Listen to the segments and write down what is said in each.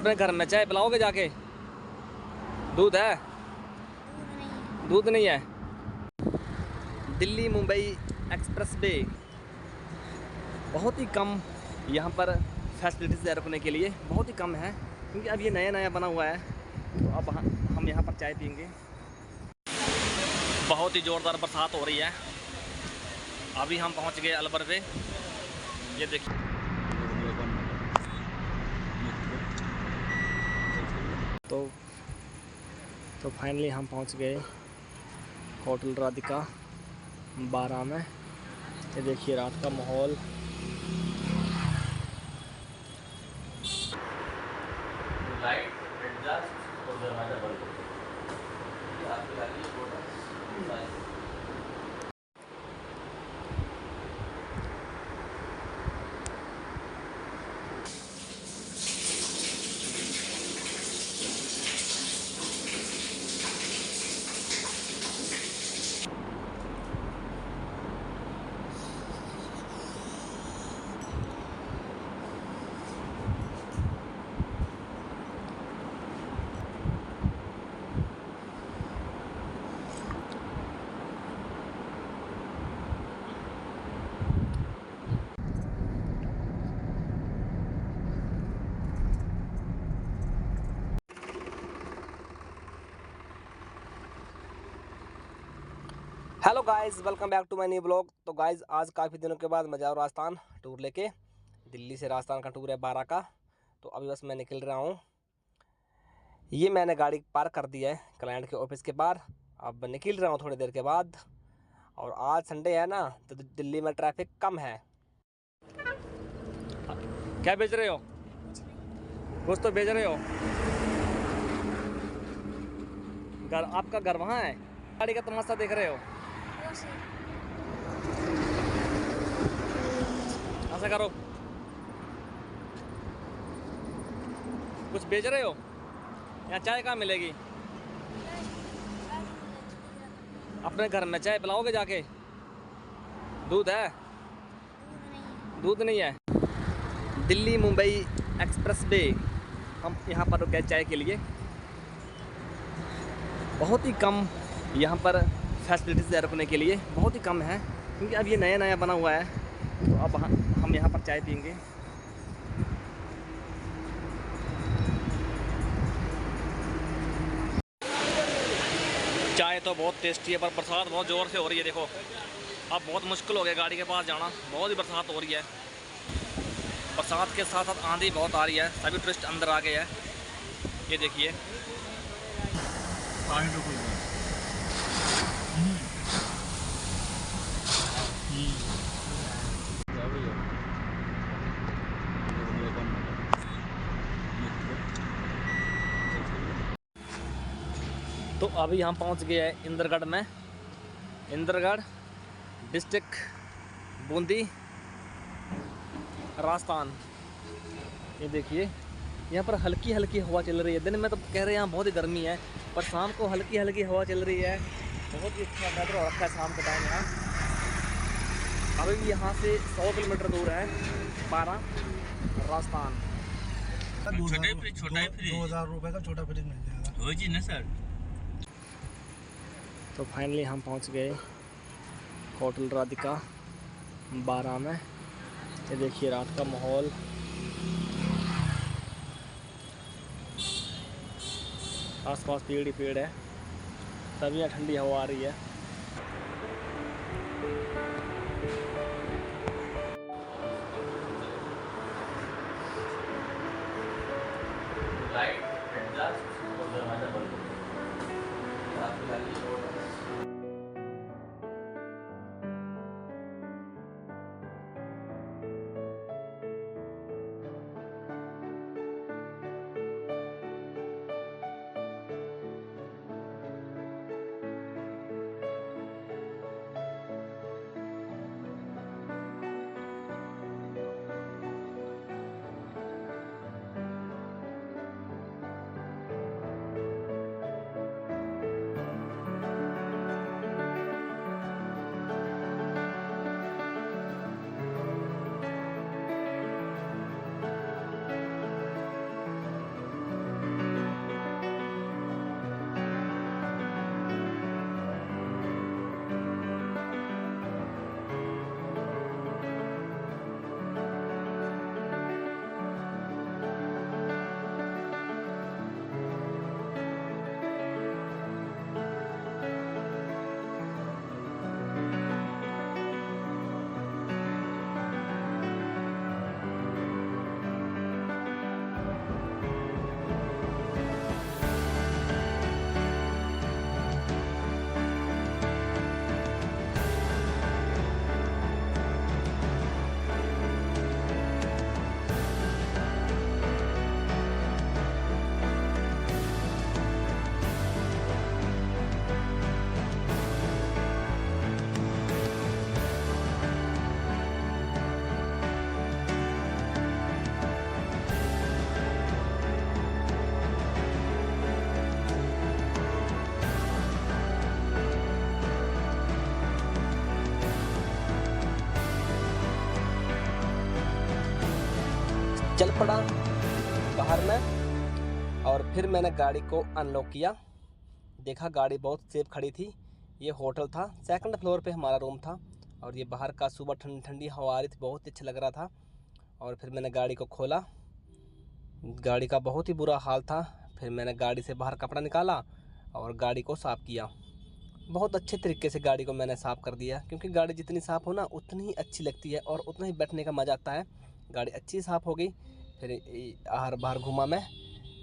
अपने घर में चाय पिलाओगे जाके? दूध है? दूध नहीं है। दिल्ली मुंबई एक्सप्रेस वे बहुत ही कम यहाँ पर फैसिलिटीज़ है, रुकने के लिए बहुत ही कम है, क्योंकि अब ये नया नया बना हुआ है। तो अब हम यहाँ पर चाय पियेंगे। बहुत ही ज़ोरदार बरसात हो रही है। अभी हम पहुँच गए अलवर पे। ये देखिए, तो फाइनली हम पहुँच गए होटल राधिका 12 में। ये देखिए रात का माहौल। लाइट एडजस्ट और दरवाजा बंद हो गया। आपकी गाड़ी छोटा hello guys, welcome back to my new blog. तो गाइस आज काफ़ी दिनों के बाद मैं जा रहा हूँ राजस्थान टूर लेके। दिल्ली से राजस्थान का टूर है 12 का। तो अभी बस मैं निकल रहा हूँ। ये मैंने गाड़ी पार्क कर दी है क्लाइंट के ऑफिस के बाहर। अब निकल रहा हूँ थोड़ी देर के बाद। और आज संडे है ना, तो दिल्ली में ट्रैफिक कम है। क्या बेच रहे हो? कुछ तो बेच रहे हो। घर, आपका घर वहाँ है? गाड़ी का तमाशा देख रहे हो? ऐसा करो, कुछ बेच रहे हो? यहाँ चाय कहाँ मिलेगी? अपने घर में चाय पिलाओगे जाके? दूध है? दूध नहीं है। दिल्ली मुंबई एक्सप्रेस वे हम यहाँ पर रुक गए चाय के लिए। बहुत ही कम यहाँ पर फैसिलिटीज़ है, रुकने के लिए बहुत ही कम है, क्योंकि अब ये नया नया बना हुआ है। तो अब हम यहाँ पर चाय पियेंगे। चाय तो बहुत टेस्टी है, पर बरसात बहुत ज़ोर से हो रही है। देखो अब बहुत मुश्किल हो गया गाड़ी के पास जाना, बहुत ही बरसात हो रही है। बरसात के साथ साथ आंधी बहुत आ रही है। सभी टूरिस्ट अंदर आ गए हैं। ये देखिए, तो अभी हम पहुंच गए हैं इंद्रगढ़ में। इंद्रगढ़ डिस्ट्रिक्ट, बूंदी, राजस्थान। ये देखिए यहाँ पर हल्की हल्की हवा चल रही है। दिन में तो कह रहे हैं यहाँ बहुत ही गर्मी है, पर शाम को हल्की हल्की हवा चल रही है। बहुत ही अच्छा वेदर हो रखा है शाम के टाइम यहाँ। अभी भी यहाँ से 100 किलोमीटर दूर है 12 राजस्थान। छोटा फ्रिज 2000 रुपए का छोटा फ्रिज मिल जाएगा। हो जी ना सर। तो फाइनली हम पहुँच गए होटल राधिका 12 में। ये देखिए रात का माहौल। आसपास पेड़ ही पेड़ है, तभी यहाँ ठंडी हवा आ रही है। लाइट एडजस्ट और दरवाजा बंद हो गया। आपकी गाड़ी छोटा चल पड़ा बाहर में और फिर मैंने गाड़ी को अनलॉक किया। देखा गाड़ी बहुत सेफ खड़ी थी। ये होटल था, सेकंड फ्लोर पे हमारा रूम था और ये बाहर का सुबह ठंडी ठंडी हवा आ रही थी, बहुत अच्छा लग रहा था। और फिर मैंने गाड़ी को खोला, गाड़ी का बहुत ही बुरा हाल था। फिर मैंने गाड़ी से बाहर कपड़ा निकाला और गाड़ी को साफ़ किया। बहुत अच्छे तरीके से गाड़ी को मैंने साफ़ कर दिया, क्योंकि गाड़ी जितनी साफ़ हो ना उतनी ही अच्छी लगती है और उतना ही बैठने का मज़ा आता है। गाड़ी अच्छी साफ़ हो गई। फिर हर बाहर घूमा मैं।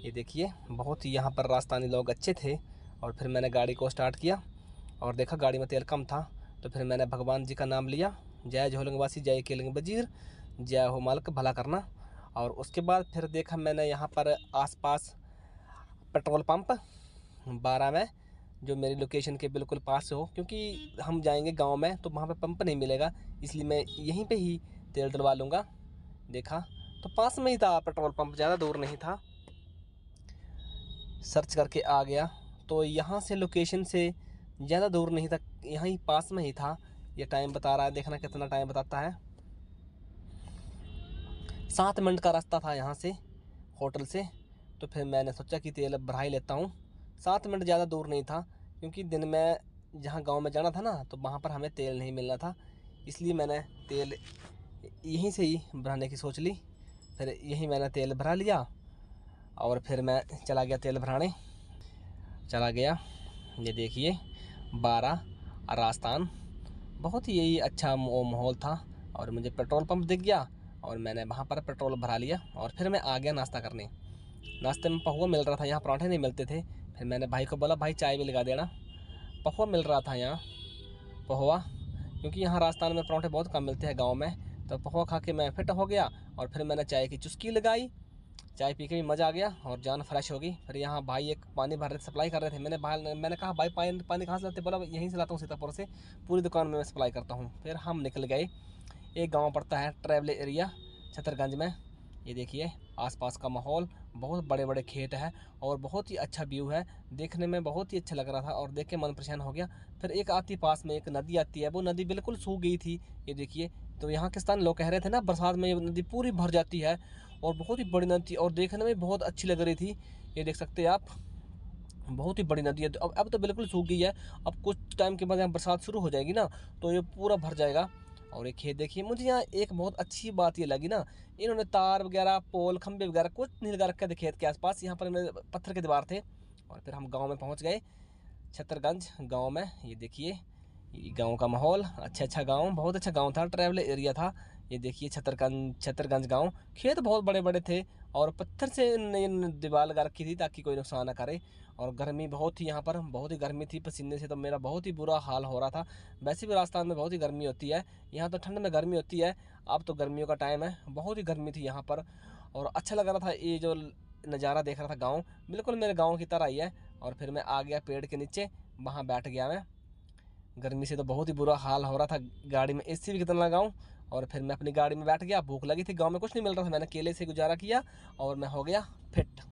ये देखिए बहुत ही यहाँ पर राजस्थानी लोग अच्छे थे। और फिर मैंने गाड़ी को स्टार्ट किया और देखा गाड़ी में तेल कम था, तो फिर मैंने भगवान जी का नाम लिया, जय झोलंगवासी जय केलंग वजीर, जय हो मालिक भला करना। और उसके बाद फिर देखा मैंने यहाँ पर आसपास पेट्रोल पंप 12 में, जो मेरी लोकेशन के बिल्कुल पास हो, क्योंकि हम जाएंगे गांव में तो वहाँ पे पंप नहीं मिलेगा, इसलिए मैं यहीं पे ही तेल डलवा लूँगा। देखा तो पास में ही था पेट्रोल पंप, ज़्यादा दूर नहीं था। सर्च करके आ गया तो यहाँ से लोकेशन से ज़्यादा दूर नहीं था, यहाँ ही पास में ही था। ये टाइम बता रहा है, देखना कितना टाइम बताता है। 7 मिनट का रास्ता था यहाँ से होटल से। तो फिर मैंने सोचा कि तेल भरा ही लेता हूँ। 7 मिनट ज़्यादा दूर नहीं था, क्योंकि दिन में जहाँ गांव में जाना था ना तो वहाँ पर हमें तेल नहीं मिलना था, इसलिए मैंने तेल यहीं से ही भराने की सोच ली। फिर यहीं मैंने तेल भरा लिया और फिर मैं चला गया तेल भराने। चला गया, ये देखिए 12 राजस्थान, बहुत ही यही अच्छा माहौल था। और मुझे पेट्रोल पंप दिख गया और मैंने वहाँ पर पेट्रोल भरा लिया और फिर मैं आ गया नाश्ता करने। नाश्ते में पहुआ मिल रहा था, यहाँ पराठे नहीं मिलते थे। फिर मैंने भाई को बोला भाई चाय भी लगा देना। पहुआ मिल रहा था यहाँ, पहुआ, क्योंकि यहाँ राजस्थान में पराठे बहुत कम मिलते हैं गाँव में। तो पहुआ खा के मैं फिट हो गया और फिर मैंने चाय की चुस्की लगाई। चाय पी के भी मज़ा आ गया और जान फ्रेश हो गई। फिर यहाँ भाई एक पानी भर रहे सप्लाई कर रहे थे। मैंने कहा भाई पानी कहाँ से लाते? बोला यहीं से लाता हूँ, सीतापुर से, पूरी दुकान में मैं सप्लाई करता हूँ। फिर हम निकल गए। एक गांव पड़ता है ट्रैवल एरिया छतरगंज में। ये देखिए आसपास का माहौल, बहुत बड़े बड़े खेत है और बहुत ही अच्छा व्यू है, देखने में बहुत ही अच्छा लग रहा था और देख के मन प्रसन्न हो गया। फिर एक आती पास में एक नदी आती है, वो नदी बिल्कुल सूख गई थी। ये देखिए, तो यहाँ के स्थानीय लोग कह रहे थे ना बरसात में ये नदी पूरी भर जाती है और बहुत ही बड़ी नदी और देखने में बहुत अच्छी लग रही थी। ये देख सकते हैं आप, बहुत ही बड़ी नदी है। अब तो बिल्कुल सूख गई है। अब कुछ टाइम के बाद यहाँ बरसात शुरू हो जाएगी ना तो ये पूरा भर जाएगा। और ये खेत देखिए, मुझे यहाँ एक बहुत अच्छी बात ये लगी ना, इन्होंने तार वगैरह पोल खंबे वगैरह कुछ नहीं लगा रखे थे खेत के आसपास। यहाँ पर पत्थर के दीवार थे। और फिर हम गाँव में पहुँच गए, छतरगंज गाँव में। ये देखिए ये गांव का माहौल, अच्छा गांव, बहुत अच्छा गांव था, ट्रैवल एरिया था। ये देखिए छतरगंज गांव, खेत बहुत बड़े बड़े थे और पत्थर से दीवार लगा रखी थी ताकि कोई नुकसान ना करे। और गर्मी बहुत थी, यहाँ पर बहुत ही गर्मी थी, पसीने से तो मेरा बहुत ही बुरा हाल हो रहा था। वैसे भी राजस्थान में बहुत ही गर्मी होती है, यहाँ तो ठंड में गर्मी होती है। अब तो गर्मियों का टाइम है, बहुत ही गर्मी थी यहाँ पर और अच्छा लग रहा था। ये जो नज़ारा देख रहा था गाँव बिल्कुल मेरे गाँव की तरह ही है। और फिर मैं आ गया पेड़ के नीचे, वहाँ बैठ गया मैं। गर्मी से तो बहुत ही बुरा हाल हो रहा था, गाड़ी में एसी भी कितना लगाऊं। और फिर मैं अपनी गाड़ी में बैठ गया, भूख लगी थी, गांव में कुछ नहीं मिल रहा था, मैंने केले से गुजारा किया और मैं हो गया फिट।